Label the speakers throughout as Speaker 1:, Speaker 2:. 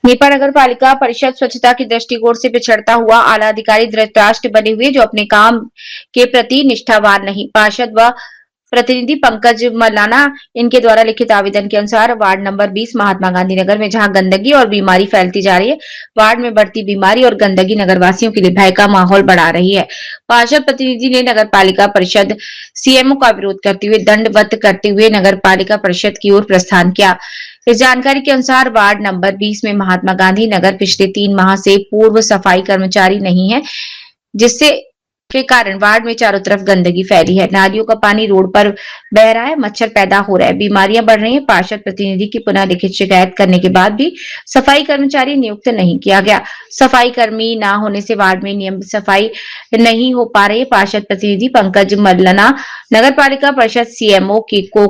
Speaker 1: Nipah नगर पालिका परिषद स्वच्छता की दृष्टिकोण से पिछड़ता हुआ आला अधिकारी धृतराष्ट्र बने हुए जो अपने काम के प्रति निष्ठावान नहीं। पार्षद व प्रतिनिधि पंकज मल्लाना इनके द्वारा लिखित आवेदन के अनुसार वार्ड नंबर 20 महात्मा गांधी नगर में जहां गंदगी और बीमारी फैलती जा रही है, वार्ड में बढ़ती बीमारी और गंदगी नगरवासियों के लिए भय का माहौल बढ़ा रही है। पार्षद प्रतिनिधि ने नगर पालिका परिषद सीएमओ का विरोध करते हुए दंडवत करते हुए नगर पालिका परिषद की ओर प्रस्थान किया। इस जानकारी के अनुसार वार्ड नंबर 20 में महात्मा गांधी नगर पिछले 3 माह से पूर्व सफाई कर्मचारी नहीं है, जिससे के कारण वार्ड में चारों तरफ गंदगी फैली है। नालियों का पानी रोड पर बह रहा है, मच्छर पैदा हो रहा है, बीमारियां बढ़ रही हैं। पार्षद प्रतिनिधि की पुनः लिखित शिकायत करने के बाद भी सफाई कर्मचारी नियुक्त नहीं किया गया। सफाई कर्मी न होने से वार्ड में नियमित सफाई नहीं हो पा रही। पार्षद प्रतिनिधि पंकज मल्लना नगर पालिका परिषद सीएमओ को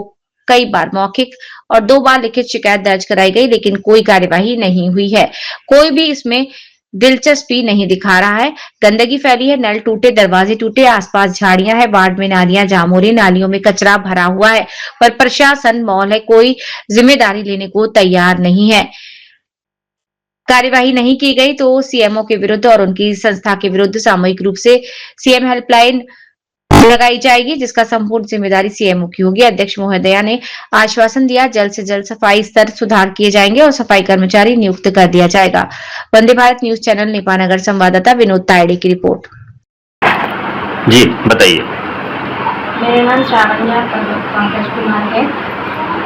Speaker 1: कई बार मौखिक और 2 बार लिखित शिकायत दर्ज कराई गई, लेकिन कोई कार्यवाही नहीं हुई है। कोई भी इसमें दिलचस्पी नहीं दिखा रहा है। गंदगी फैली है, नल टूटे, दरवाजे टूटे, आसपास झाड़ियां है, वार्ड में नालियां जाम हो रही, नालियों में कचरा भरा हुआ है, पर प्रशासन मौन है, कोई जिम्मेदारी लेने को तैयार नहीं है। कार्यवाही नहीं की गई तो सीएमओ के विरुद्ध और उनकी संस्था के विरुद्ध सामूहिक रूप से सीएम हेल्पलाइन लगाई जाएगी, जिसका संपूर्ण जिम्मेदारी सीएमओ की होगी। अध्यक्ष महोदया ने आश्वासन दिया जल्द से जल्द सफाई स्तर सुधार किए जाएंगे और सफाई कर्मचारी नियुक्त कर दिया जाएगा। वंदे भारत न्यूज चैनल नेपानगर संवाददाता विनोद तायडे की रिपोर्ट।
Speaker 2: जी बताइए।
Speaker 3: मेरा नाम श्रावण्या पंकज कुमार है।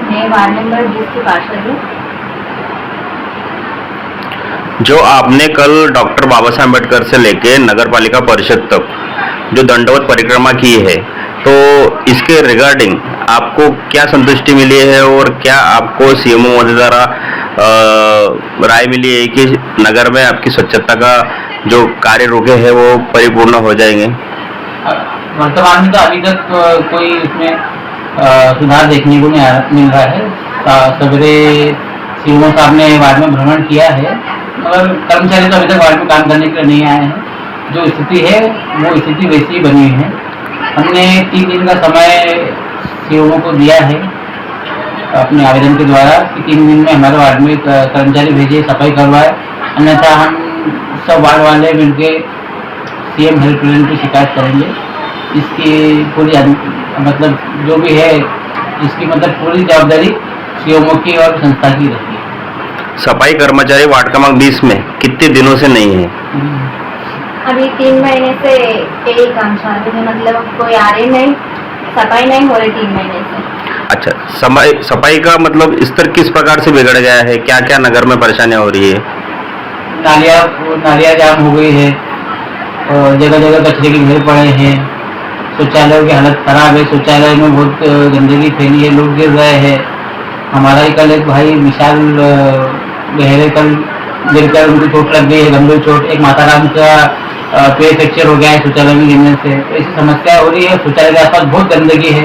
Speaker 3: मैं वार्ड नंबर 20 की पार्षद हूँ।
Speaker 2: जो आपने कल डॉक्टर बाबा साहब अम्बेडकर से लेके नगर पालिका परिषद तक जो दंडवत परिक्रमा की है, तो इसके रिगार्डिंग आपको क्या संतुष्टि मिली है और क्या आपको सीएमओ महोदय द्वारा राय मिली है कि नगर में आपकी स्वच्छता का जो कार्य रुके हैं वो परिपूर्ण हो जाएंगे?
Speaker 4: वर्तमान में तो अभी तक कोई इसमें सुधार देखने को नहीं मिल रहा है। सवेरे सीएमओ साहब ने वार्ड में भ्रमण किया है, मगर कर्मचारी तो अभी तक वार्ड में काम करने के लिए नहीं आए हैं। जो स्थिति है वो स्थिति वैसी ही बनी है। हमने 3 दिन का समय सीएमओ को दिया है अपने आवेदन के द्वारा कि 3 दिन में हमारे वार्ड में कर्मचारी भेजे, सफाई करवाए, अन्यथा हम सब वार्ड वाले मिलकर सीएम हेल्पलाइन की शिकायत करेंगे। इसकी पूरी मतलब जो भी है इसकी मतलब पूरी जवाबदारी सीएमओ की और संस्था की रहती है।
Speaker 2: सफाई कर्मचारी वार्ड क्रमांक 20 में कितने दिनों से नहीं है?
Speaker 3: अभी 3 महीने से यही काम चालू है, मतलब कोई आ रही नहीं, सफाई नहीं हो रही 3 महीने से।
Speaker 2: अच्छा, सफाई का मतलब स्तर किस प्रकार से बिगड़ गया है? क्या क्या नगर में परेशानियां हो रही है?
Speaker 4: नालियाँ जाम हो गई है और जगह जगह कचरे के ढेर पड़े हैं। शौचालयों की हालत खराब है, शौचालय में बहुत गंदगी फैली है, लोग गिर रहे हैं। हमारा ही कल एक भाई विशाल गहरे कल गिरकर उनको चोट लग गई है, गंभीर चोट। एक माताराम का पैर फ्रैक्चर हो गया है शौचालय में गिरने से। ऐसी समस्या हो रही है। शौचालय के आसपास बहुत गंदगी है।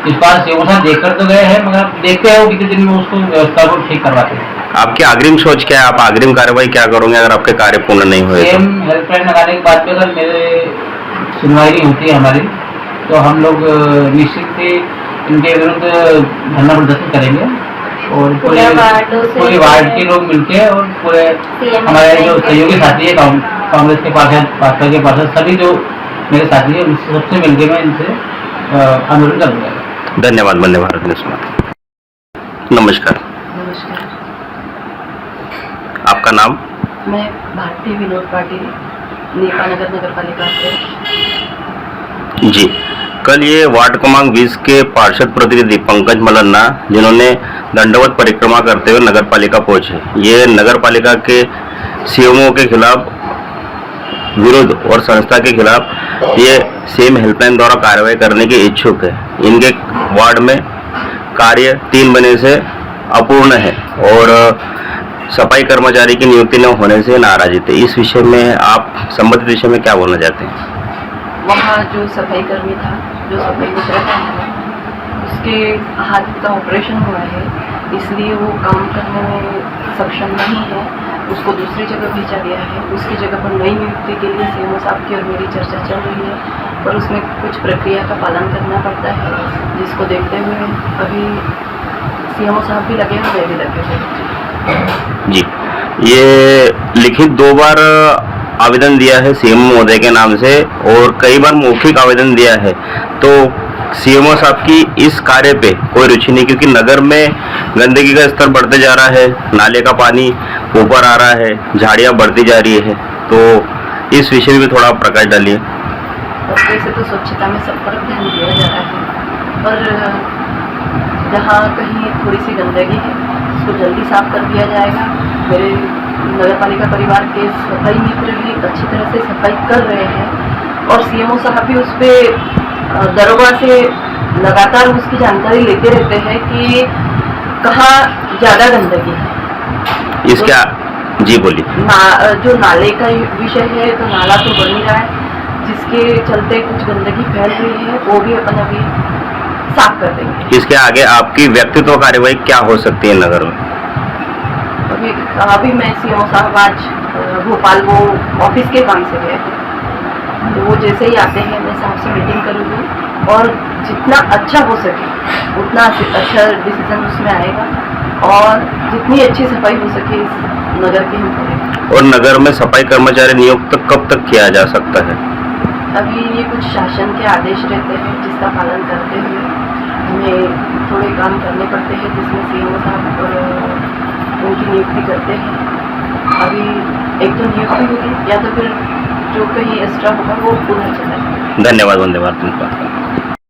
Speaker 4: इस बार सीएमओ साहब देखकर तो गए हैं, मगर देखते हैं वो कितने दिन में उसको व्यवस्था को ठीक करवाते हैं।
Speaker 2: आपकी अग्रिम सोच क्या है? आप अग्रिम कार्रवाई क्या करोगे अगर आपके कार्य पूर्ण नहीं हुए?
Speaker 4: सीएम हेल्पलाइन लगाने के बाद अगर मेरे सुनवाई नहीं होती है हमारी, तो हम लोग निश्चित ही इनके विरुद्ध धरना प्रदर्शन करेंगे और पूरे वार्ड के लोग मिलके और पूरे हमारे जो सहयोगी साथी है कांग्रेस के पार्षद, भाजपा के पार्षद, सभी जो मेरे साथी है उनसे सबसे मिलके मैं इनसे अनुरोध करूँगा।
Speaker 2: धन्यवाद। वंदे भारत न्यूज। नमस्कार।
Speaker 5: नमस्कार।
Speaker 2: आपका नाम?
Speaker 5: मैं भारती विनोद पाटिल, नेपानगर नगर पालिका अध्यक्ष।
Speaker 2: जी, कल ये वार्ड क्रमांक 20 के पार्षद प्रतिनिधि पंकज मल्लना जिन्होंने दंडवत परिक्रमा करते हुए नगर पालिका पहुंचे, ये नगर पालिका के सीएमओ के खिलाफ विरोध और संस्था के खिलाफ ये सीएम हेल्पलाइन द्वारा कार्रवाई करने के इच्छुक है। इनके वार्ड में कार्य 3 महीने से अपूर्ण है और सफाई कर्मचारी की नियुक्ति न होने से नाराज थे। इस विषय में आप संबंधित विषय में क्या बोलना चाहते हैं?
Speaker 5: वहाँ जो सफाई कर्मी था, जो सफाई मित्र था, उसके हाथ का ऑपरेशन हुआ है, इसलिए वो काम करने में सक्षम नहीं है। उसको दूसरी जगह भेजा गया है। उसकी जगह पर नई नियुक्ति के लिए सीएमओ साहब की और मेरी चर्चा चल रही है, पर उसमें कुछ प्रक्रिया का पालन करना पड़ता है, जिसको देखते हुए अभी सीएमओ साहब भी लगे हुए, भी लगे हुए।
Speaker 2: जी, ये लिखित 2 बार आवेदन दिया है सीएम महोदय के नाम से और कई बार मौखिक आवेदन दिया है, तो सीएमओ साहब की इस कार्य पे कोई रुचि नहीं, क्योंकि नगर में गंदगी का स्तर बढ़ते जा रहा है, नाले का पानी ऊपर आ रहा है, झाड़ियां बढ़ती जा रही है, तो इस विषय में थोड़ा प्रकाश डालिए।
Speaker 5: और वैसे तो स्वच्छता में सब पर ध्यान दिया जा रहा है, पर जहाँ कहीं थोड़ी सी गंदगी है उसको जल्दी साफ कर दिया जाएगा। मेरे नगर पालिका परिवार के सफाई मित्र भी अच्छी तरह से सफाई कर रहे हैं और सीएमओ साहब भी उस पर दरोगा से लगातार उसकी जानकारी लेते रहते हैं कि कहाँ ज़्यादा गंदगी है।
Speaker 2: इसका जी बोलिए।
Speaker 5: जो नाले का विषय है, तो नाला तो बन ही रहा है, जिसके चलते कुछ गंदगी फैल रही है, वो भी अपन अभी साफ कर देंगे।
Speaker 2: इसके आगे आपकी व्यक्तित्व कार्यवाही क्या हो सकती है नगर में?
Speaker 5: अभी मैं सीएमओ साहब आज भोपाल वो ऑफिस के काम से गए थे, तो वो जैसे ही आते हैं मैं साहब से मीटिंग करूँगी और जितना अच्छा हो सके उतना अच्छा डिसीजन उसमें आएगा और जितनी अच्छी सफाई हो सके इस नगर की हम करेंगे।
Speaker 2: और नगर में सफाई कर्मचारी नियुक्त कब तक किया जा सकता है?
Speaker 5: अभी ये कुछ शासन के आदेश रहते हैं जिसका पालन करते हुए हमें थोड़े काम करने पड़ते हैं, जिसमें सीएमओ साहब उनकी नियुक्ति करते हैं। अभी एक तो नियुक्ति होगी या तो फिर जो कहीं एक्स्ट्रा होगा वो पुनः चला जाएगा।
Speaker 2: धन्यवाद। वंदे भारत।